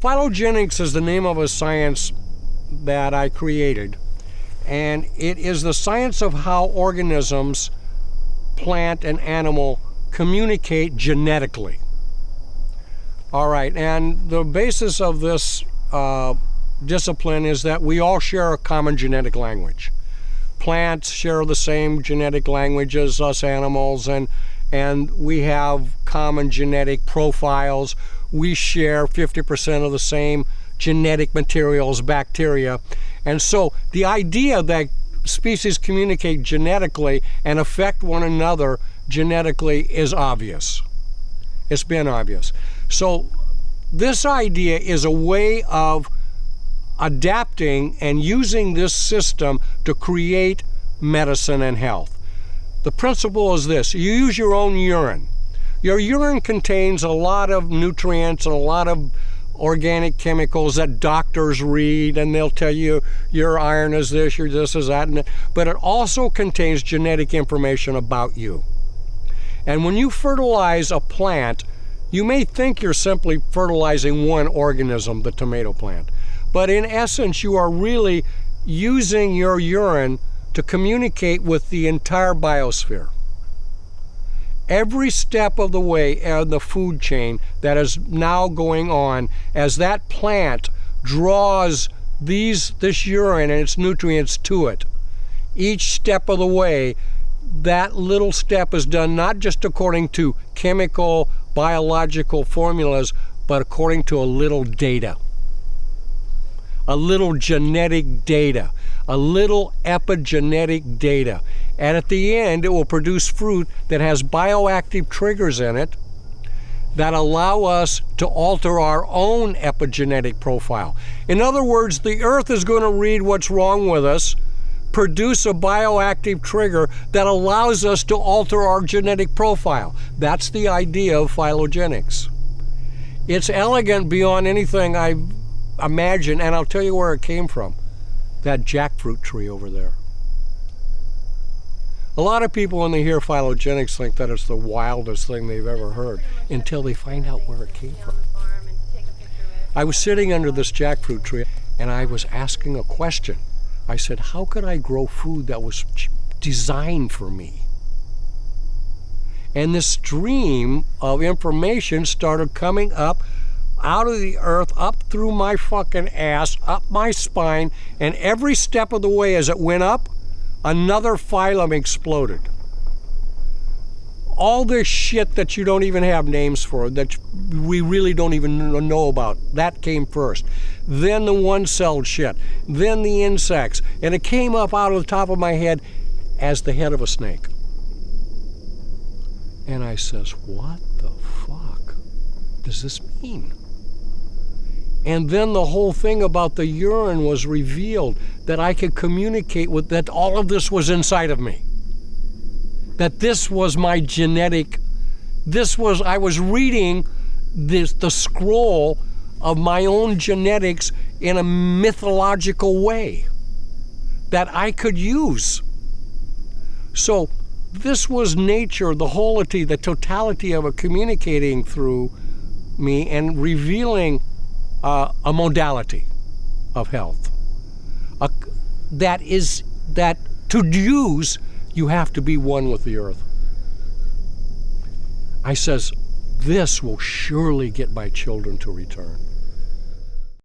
Phylogenics is the name of a science that I created, and it is the science of how organisms, plant and animal, communicate genetically. All right, and the basis of this discipline is that we all share a common genetic language. Plants share the same genetic language as us animals, and we have common genetic profiles. We share 50% of the same genetic materials, bacteria. And so the idea that species communicate genetically and affect one another genetically is obvious. It's been obvious. So this idea is a way of adapting and using this system to create medicine and health. The principle is this: you use your own urine. Your urine contains a lot of nutrients and a lot of organic chemicals that doctors read, and they'll tell you your iron is this, your this is that, but it also contains genetic information about you. And when you fertilize a plant, you may think you're simply fertilizing one organism, the tomato plant, but in essence you are really using your urine to communicate with the entire biosphere. Every step of the way in the food chain that is now going on, as that plant draws this urine and its nutrients to it, each step of the way, that little step is done not just according to chemical, biological formulas, but according to a little data. A little genetic data, a little epigenetic data. And at the end, it will produce fruit that has bioactive triggers in it that allow us to alter our own epigenetic profile. In other words, the earth is going to read what's wrong with us, produce a bioactive trigger that allows us to alter our genetic profile. That's the idea of phylogenics. It's elegant beyond anything I've imagined, and I'll tell you where it came from. That jackfruit tree over there. A lot of people, when they hear phylogenics, think that it's the wildest thing they've ever heard until they find out where it came from. I was sitting under this jackfruit tree and I was asking a question. I said, how could I grow food that was designed for me? And this stream of information started coming up out of the earth, up through my fucking ass, up my spine, and every step of the way as it went up, another phylum exploded. All this shit that you don't even have names for, that we really don't even know about, that came first. Then the one-celled shit, then the insects, and it came up out of the top of my head as the head of a snake. And I says, what the fuck does this mean? And then the whole thing about the urine was revealed, that I could communicate with, that all of this was inside of me. That this was my genetic, I was reading the scroll of my own genetics in a mythological way that I could use. So this was nature, the wholity, the totality of it communicating through me and revealing a modality of health. That to use, you have to be one with the earth. I says, this will surely get my children to return.